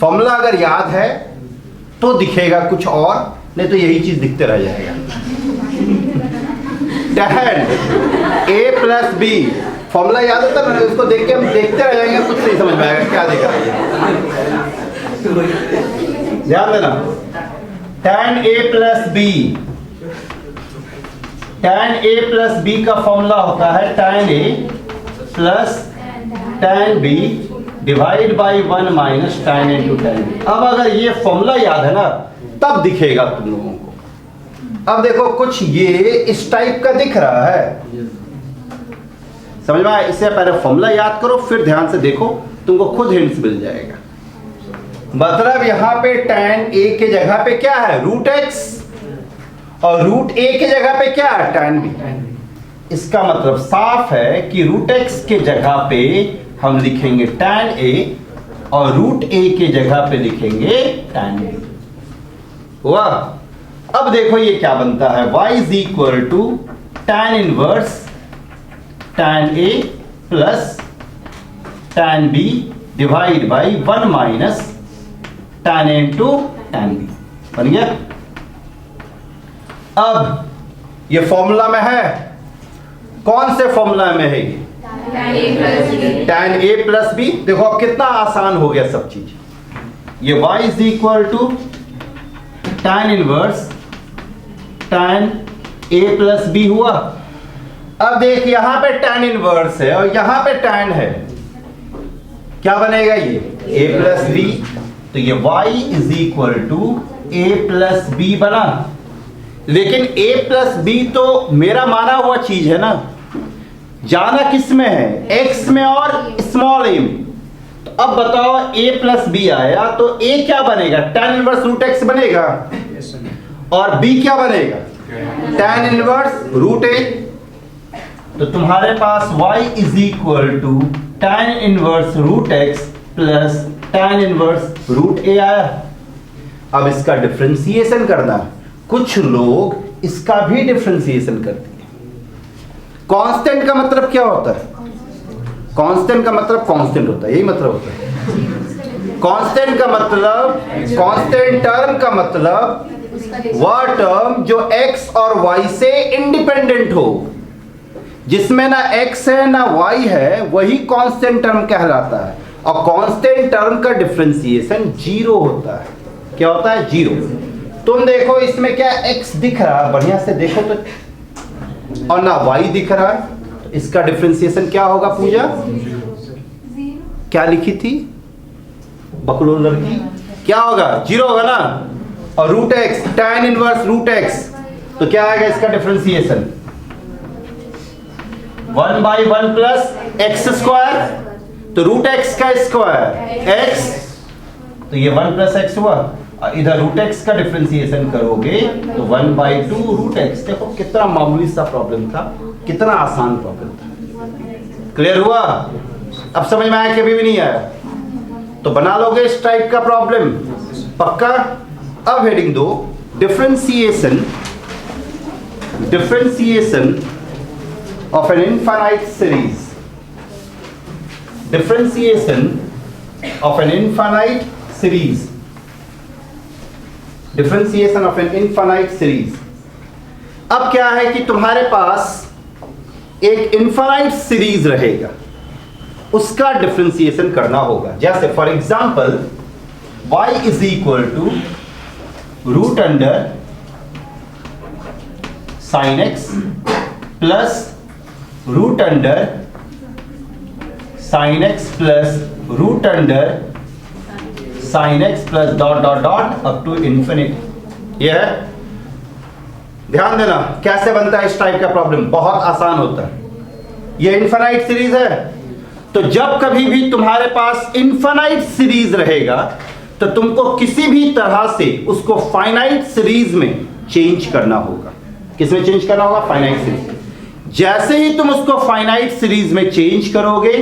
फॉर्मूला अगर याद है तो दिखेगा कुछ और, नहीं तो यही चीज दिखते रह जाएगा, tan a plus b, formula याद होता है, उसको देख के हम देखते रह जाएंगे, कुछ नहीं समझ में आएगा क्या दिख रहा है, ध्यान देना, tan a plus b, tan a plus b का फॉर्मूला होता है tan a plus tan b divide by 1 minus tan a into tan b। अब अगर ये फॉर्मूला याद है ना, तब दिखेगा तुम लोगों को। अब देखो कुछ ये इस टाइप का दिख रहा है, समझ में आया, इससे पहले फॉर्मूला याद करो, फिर ध्यान से देखो, तुमको खुद हिंट्स मिल जाएगा। मतलब यहां पे tan a के जगह पे क्या है, रूट x, और रूट a के जगह पे क्या है, tan b। इसका मतलब साफ है कि रूट x के जगह पे हम लिखेंगे tan a और रूट ए के जगह पे लिखेंगे tan a। हुआ? अब देखो ये क्या बनता है, y is equal to tan inverse tan a plus tan b divide by 1 minus tan a into tan b। बन गया? अब ये फॉर्मूला में है, कौन से फॉर्मूला में है ये? tan a plus b। देखो अब कितना आसान हो गया सब चीज। ये y is equal to tan inverse tan a plus b हुआ। अब देख यहां पे tan इनवर्स है और यहां पे tan है, क्या बनेगा ये? a plus b। तो ये y is equal to a plus b बना। लेकिन a प्लस b तो मेरा माना हुआ चीज है ना, जाना किस में है? x में और स्मॉल a में। तो अब बताओ a प्लस b आया तो a क्या बनेगा? tan इनवर्स रूट x बनेगा और b क्या बनेगा? tan inverse root a। तो तुम्हारे पास y is equal to tan inverse root x plus tan inverse root a आया। अब इसका डिफरेंशिएशन करना, कुछ लोग इसका भी डिफरेंशिएशन करते हैं। कांस्टेंट का मतलब क्या होता है? कांस्टेंट का मतलब कांस्टेंट होता है, यही मतलब होता है। कांस्टेंट का मतलब, कांस्टेंट टर्म का मतलब वह टर्म जो x और y से इंडिपेंडेंट हो, जिसमें ना x है ना y है, वही कांस्टेंट टर्म कहलाता है। और कांस्टेंट टर्म का डिफरेंशिएशन जीरो होता है। क्या होता है? जीरो। तुम देखो इसमें क्या x दिख रहा है, बढ़िया से देखो तो, और ना y दिख रहा है, तो इसका डिफरेंशिएशन क्या होगा पूजा? क्या लिखी थी बकलोल लड़की? क्या होगा? जीरो होगा ना। और root x, tan inverse root x, तो क्या आएगा इसका differentiation? 1 by 1 plus x square. तो रूट x का स्क्वायर x, तो ये 1 प्लस एक्स हुआ। इधर रूट x का डिफरेंशिएशन करोगे तो 1 बाई 2 रूट x। देखो कितना मामूली सा प्रॉब्लम था, कितना आसान प्रॉब्लम था। क्लियर हुआ? अब समझ में आया कि अभी भी नहीं आया? तो बना लोगे इस टाइप का प्रॉब्लम पक्का। अब हेडिंग दो, differentiation, differentiation of an infinite series, differentiation of an infinite series, differentiation of an infinite series. अब क्या है कि तुम्हारे पास एक इनफाइनाइट सीरीज रहेगा, उसका डिफरेंशिएशन करना होगा। जैसे for example y is equal to root under sine x plus root under sine x plus root under sine x plus dot dot dot up to infinity. यह है, ध्यान देना कैसे बनता है इस टाइप का प्रॉब्लम, बहुत आसान होता है। यह इनफाइनाइट सीरीज है, तो जब कभी भी तुम्हारे पास इनफाइनाइट सीरीज रहेगा तो तुमको किसी भी तरह से उसको फाइनाइट सीरीज में चेंज करना होगा। किसमें चेंज करना होगा? Finite series. जैसे ही तुम उसको फाइनाइट सीरीज में चेंज करोगे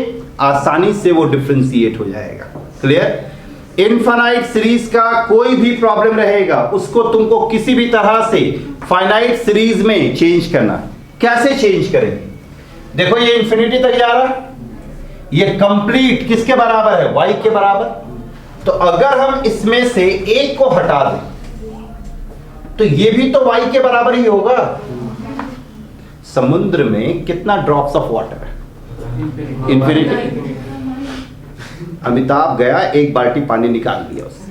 आसानी से वो डिफरेंशिएट हो जाएगा। क्लियर? इनफाइनाइट सीरीज का कोई भी प्रॉब्लम रहेगा उसको तुमको किसी भी तरह से फाइनाइट सीरीज में चेंज करना। कैसे चेंज करेंगे? देखो ये इंफिनिटी तक जा रहा है, ये कंप्लीट किसके बराबर है? y के बराबर। तो अगर हम इसमें से एक को हटा दें तो ये भी तो y के बराबर ही होगा। समुद्र में कितना ड्रॉप्स ऑफ वाटर है? इंफिनिटी। अमिताभ गया, एक बाल्टी पानी निकाल दिया उससे,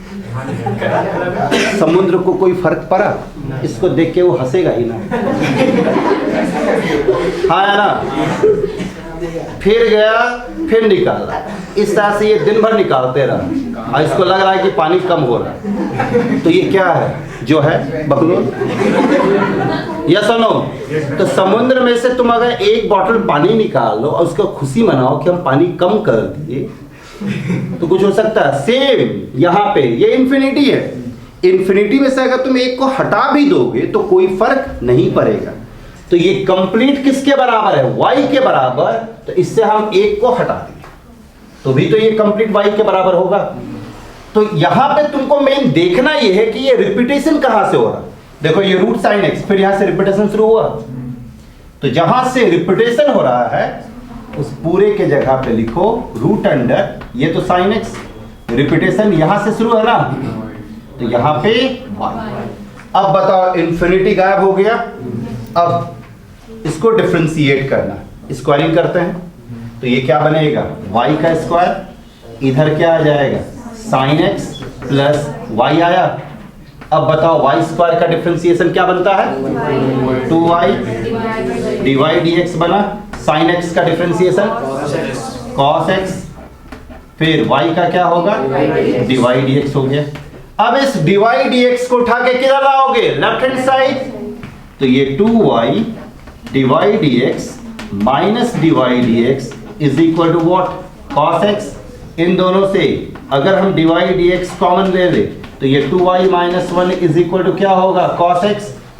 समुद्र को कोई फर्क पड़ा? इसको देख के वो हंसेगा ही ना। हाँ है ना? फिर गया, फिर निकाला, इस तरह से ये दिन भर निकालते रहा और इसको लग रहा है कि पानी कम हो रहा है। तो ये क्या है जो है बकलोल? यस और नो? तो समुद्र में से तुम अगर एक बॉटल पानी निकाल लो और उसको खुशी मनाओ कि हम पानी कम कर दिए तो कुछ हो सकता है? सेम यहाँ पे ये इंफिनिटी है, इंफिनिटी में से अगर तुम एक को हटा भी दोगे तो कोई फर्क नहीं पड़ेगा। तो ये कंप्लीट किसके बराबर है? y के बराबर। तो इससे हम एक को हटा देंगे। तो भी तो ये कंप्लीट वाई के बराबर होगा। तो यहां पे तुमको मेन देखना ये है कि ये रिपीटेशन कहां से हो रहा। देखो ये रूट साइन एक्स, फिर यहां से रिपीटेशन शुरू हुआ, तो जहां से रिपीटेशन हो रहा है उस पूरे के जगह पे लिखो रूट अंडर, ये तो साइन एक्स, रिपीटेशन यहां से शुरू है ना, तो यहां पे वाई। अब बताओ इन्फिनिटी गायब हो गया, अब इसको डिफरेंशिएट करना, स्क्वायरिंग करते हैं, तो ये क्या बनेगा y का स्क्वायर, इधर क्या आ जाएगा साइन एक्स प्लस वाई आया। अब बताओ y स्क्वायर का डिफरेंशिएशन क्या बनता है 2y dy dx बना, साइन एक्स का डिफरेंशिएशन cos x, फिर y का क्या होगा dy dx हो गया। अब इस dy dx को उठा के किधर लाओगे लेफ्ट हैंड साइड, तो ये 2y dy dx minus dy dx is equal to what cos x। इन दोनों से अगर हम dy dx कॉमन ले ले तो ये 2y minus 1 is equal to क्या होगा cos x।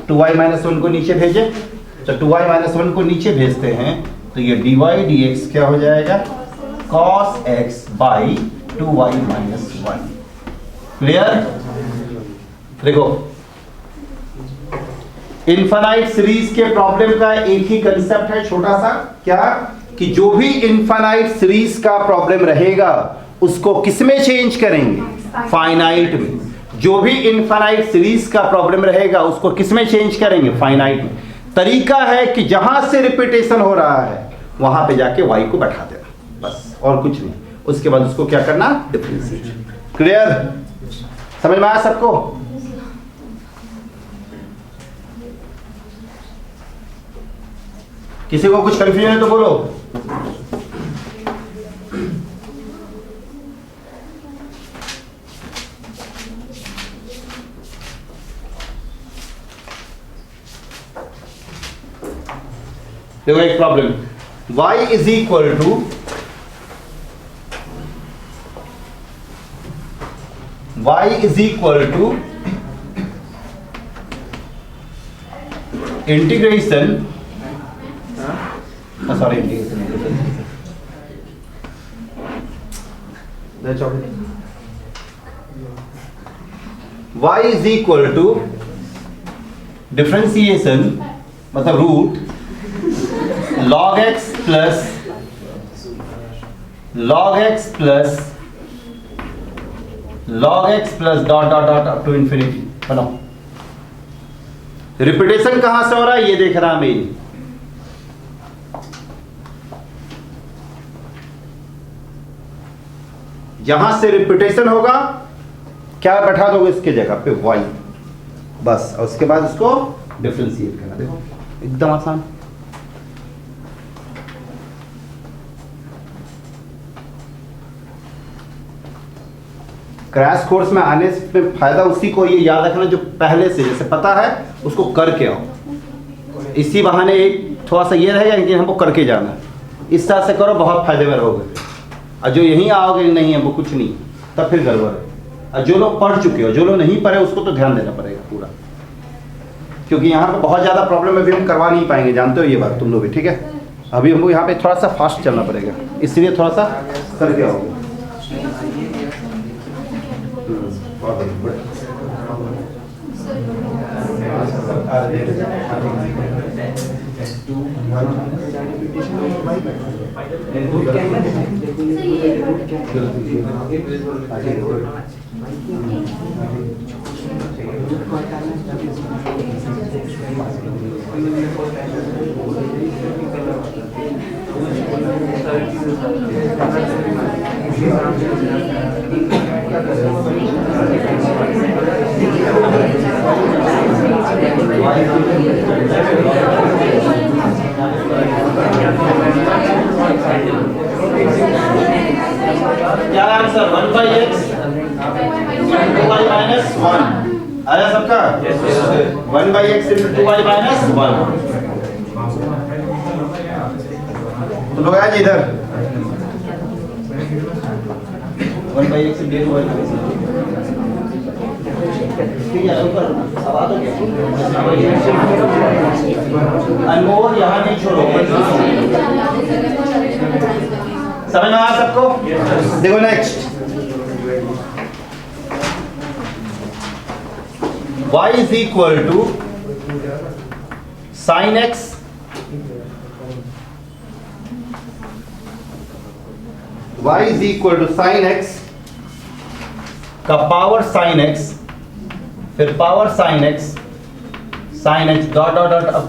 2y माइनस 1 को नीचे भेजे, तो 2y माइनस 1 को नीचे भेजते हैं तो ये dy dx क्या हो जाएगा cos x by 2y minus 1। Clear? देखो इनफाइनाइट सीरीज के प्रॉब्लम का एक ही कंसेप्ट है छोटा सा, क्या कि जो भी इनफाइनाइट सीरीज का प्रॉब्लम रहेगा उसको किसमें चेंज करेंगे फाइनाइट में। जो भी इनफाइनाइट सीरीज का प्रॉब्लम रहेगा उसको किसमें चेंज करेंगे फाइनाइट में। तरीका है कि जहां से रिपीटेशन हो रहा है वहां पे जाके y को बैठा देना, बस और कुछ नहीं। उसके बाद उसको क्या करना डिफरेंशिएट। क्लियर? समझ में आया सबको? किसी को कुछ कंफ्यूजन है तो बोलो। देखो एक problem y is equal to integration, sorry y is equal to differentiation मतलब root log x plus dot dot dot up to infinity. बनाओ रिपीटेशन कहां से हो रहा है ये देख रहा मेरी, जहां से रिपीटेशन होगा क्या बैठा दोगे इसके जगह पे y, बस। और उसके बाद उसको डिफरेंशिएट करना। देखो एकदम आसान। क्रैश कोर्स में आने से फायदा उसी को ये याद रखना जो पहले से जैसे पता है उसको करके आओ। इसी बहाने एक थोड़ा सा ये रहेगा कि हमको करके जाना है, इस तरह से करो बहुत फायदे में रहोगे। और जो यहीं आओगे नहीं है वो कुछ नहीं, तब फिर गड़बड़ है। और जो लोग पढ़ चुके हो, जो लोग नहीं पढ़े उसको तो ध्यान देना पड़ेगा पूरा, क्योंकि यहाँ पे बहुत ज़्यादा प्रॉब्लम अभी हम करवा नहीं पाएंगे, जानते हो ये बात तुम लोग भी, ठीक है। अभी हमको यहाँ पे थोड़ा सा फास्ट चलना पड़ेगा, इसलिए थोड़ा सा करके आओगे। क्या आंसर 1/x 2y माइनस 1 आया सबका? 1/x into 2y minus 1। तो लोग आए इधर 1/x से डेल 2y ठीक है ऊपर अब आ तो गया। अनमोल यहाँ नहीं छोड़ो, समझ में आया सबको? देखो next, y is equal to sin x y is equal to sin x का पावर sin x, फिर power sin x dot dot dot up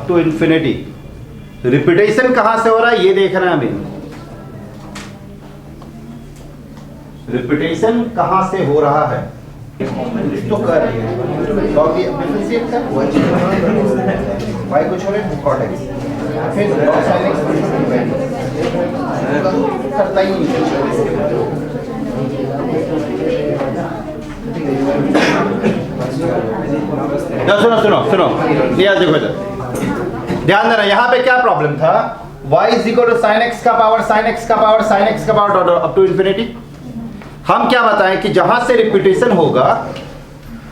to infinity. Repetition कहां से हो रहा है ये देखना है अभी। रिपीटेशन कहां से हो रहा है तो कर रही है लॉग डिफरेंशिएट कर y को छोड़े cot x, फिर log sin x करता ही नहीं। सुनो सुनो सुनो यार, देखो इधर ध्यान देना, यहां पे क्या प्रॉब्लम था? y is equal to sine x का पावर साइन एक्स का पावर साइन एक्स का पावर अप टू इंफिनिटी। हम क्या बताएं कि जहां से रिपीटेशन होगा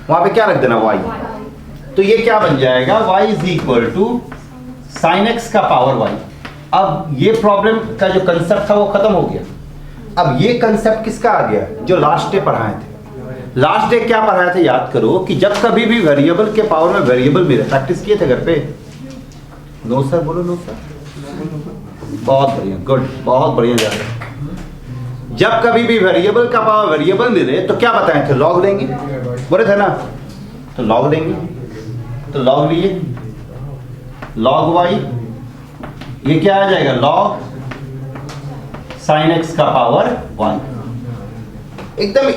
वहां पे क्या रख देना y, तो ये क्या बन जाएगा y is equal to sine x का पावर y। अब ये प्रॉब्लम का जो कंसेप्ट था वो खत्म हो गया। अब ये कंसेप्ट किसका आ गया? जो लास्ट डे पढ़ाए थे। लास्ट डे क्या पढ़ाया था याद करो, कि जब कभी भी वेरिएबल के पावर में वेरिएबल मिले, प्रैक्टिस किए थे घर पे? नो सर बोलो, नो सर। बहुत बढ़िया, गुड, बहुत बढ़िया जा रहा है। जब कभी भी वेरिएबल का पावर वेरिएबल मिले तो क्या बताए थे? लॉग लेंगे, बोले थे ना? तो लॉग लेंगे, तो लॉग लिए, लॉग वाई, ये क्या आ जाएगा? लॉग साइन एक्स का पावर वन। एकदम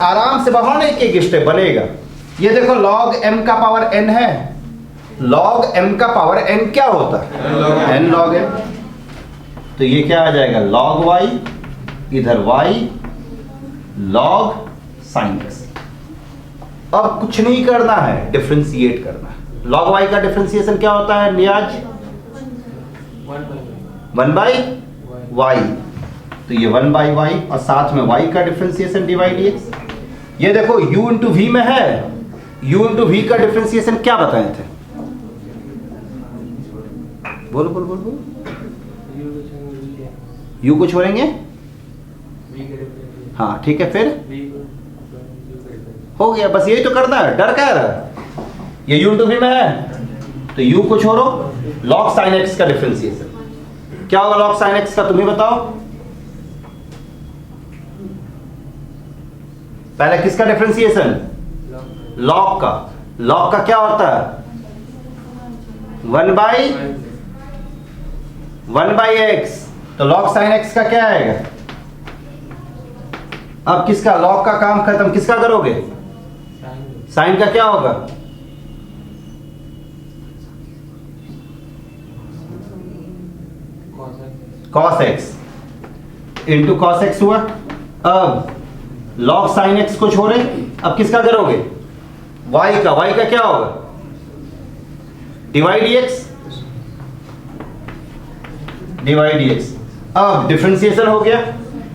आराम से बढ़ाने एक स्टेप बनेगा। ये देखो लॉग m का पावर n है, लॉग m का पावर n क्या होता है? n log m। तो ये क्या आ जाएगा? लॉग y, इधर y लॉग साइन x। अब कुछ नहीं करना है, डिफरेंशिएट करना है। लॉग y का डिफरेंशिएशन क्या होता है नियाज? 1 बाई y। तो ये 1 बाई y और साथ में y का डिफरेंशिएशन डिवाइड dx। ये देखो u इंटू वी में है, u इंटू वी का डिफरेंशिएशन क्या बताए थे? बोलो बोलो बोलो बोलो। u को छोड़ेंगे, हाँ ठीक है, फिर हो गया, बस यही तो करना है। डर क्या रहा? ये u इंटू वी में है तो u को छोड़ो, log sin x का डिफरेंशिएशन क्या होगा? log sin x का तुम ही बताओ। पहले किसका डिफरेंशिएशन? log का। log का क्या होता है? 1 बाई x। तो log sin x का क्या आएगा? अब किसका? log का काम खत्म, किसका करोगे? साइन का क्या होगा? cos x into cos x हुआ। अब log sin x को छोड़े, अब किसका करोगे? y का क्या होगा? Divide dx। अब डिफरेंशिएशन हो गया।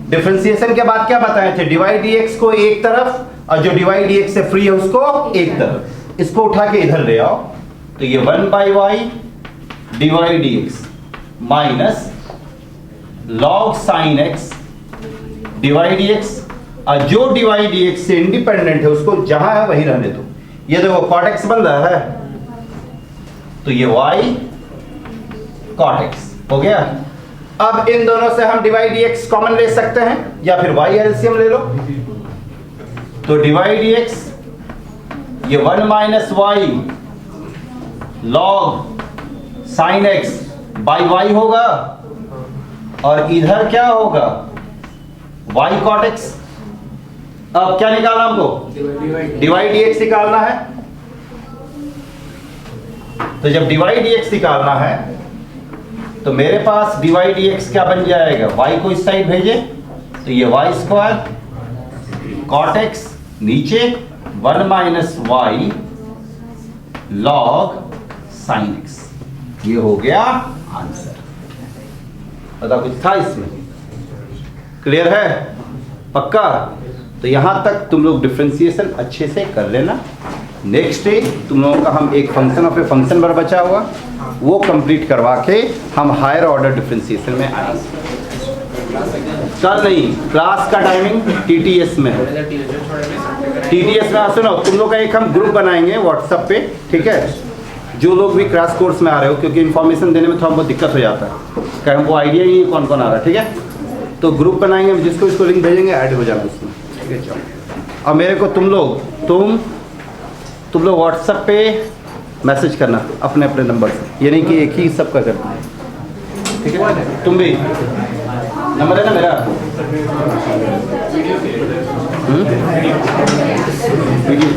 डिफरेंशिएशन के बाद क्या बताए थे? डिवाइड dx को एक तरफ और जो डिवाइड dx से फ्री है उसको एक तरफ। इसको उठा के इधर ले आओ, तो ये 1 by y divide dx minus log sin x divide dx, और जो डिवाइड dx से इंडिपेंडेंट है उसको जहां है वहीं रहने दो। ये देखो cot x बन रहा है, तो ये y cot x हो गया। अब इन दोनों से हम डिवाइड dx कॉमन ले सकते हैं या फिर y एलसीएम ले लो। तो डिवाइड dx ये 1 minus y log sin x by y होगा, और इधर क्या होगा? y cot x। अब क्या निकालना हमको? डिवाइड dx निकालना है। तो जब डिवाइड dx निकालना है तो मेरे पास डिवाइड dx क्या बन जाएगा? y को इस साइड भेजे तो ये y स्क्वायर cot x नीचे 1 minus y log sin x। ये हो गया आंसर। पता कुछ था इसमें? क्लियर है? पक्का? तो यहां तक तुम लोग डिफरेंशिएशन अच्छे से कर लेना। नेक्स्ट डे तुम लोगों का हम एक फंक्शन ऑफ ए फंक्शन पर बचा हुआ, वो कंप्लीट करवा के हम हायर ऑर्डर डिफरेंशिएशन में आएंगे। कल नहीं, क्लास का टाइमिंग टीटीएस में है। टीटीएस में सुनो, तुम लोग का एक हम ग्रुप बनाएंगे व्हाट्सएप पे, ठीक है? जो लोग भी क्रैश कोर्स में आ रहे हो, क्योंकि इन्फॉर्मेशन देने में थोड़ा बहुत दिक्कत हो जाता है, क्या हमको आइडिया ही नहीं कौन कौन आ रहा है, ठीक है? तो ग्रुप बनाएंगे, जिसको इसको लिंक भेजेंगे, ऐड हो जाना उसमें, ठीक है? चलो, अब मेरे को तुम लोग व्हाट्सएप पे मैसेज करना अपने अपने नंबर से, ये नहीं कि एक ही सबका करना है, ठीक है? तुम भी नंबर है ना मेरा? वीडियो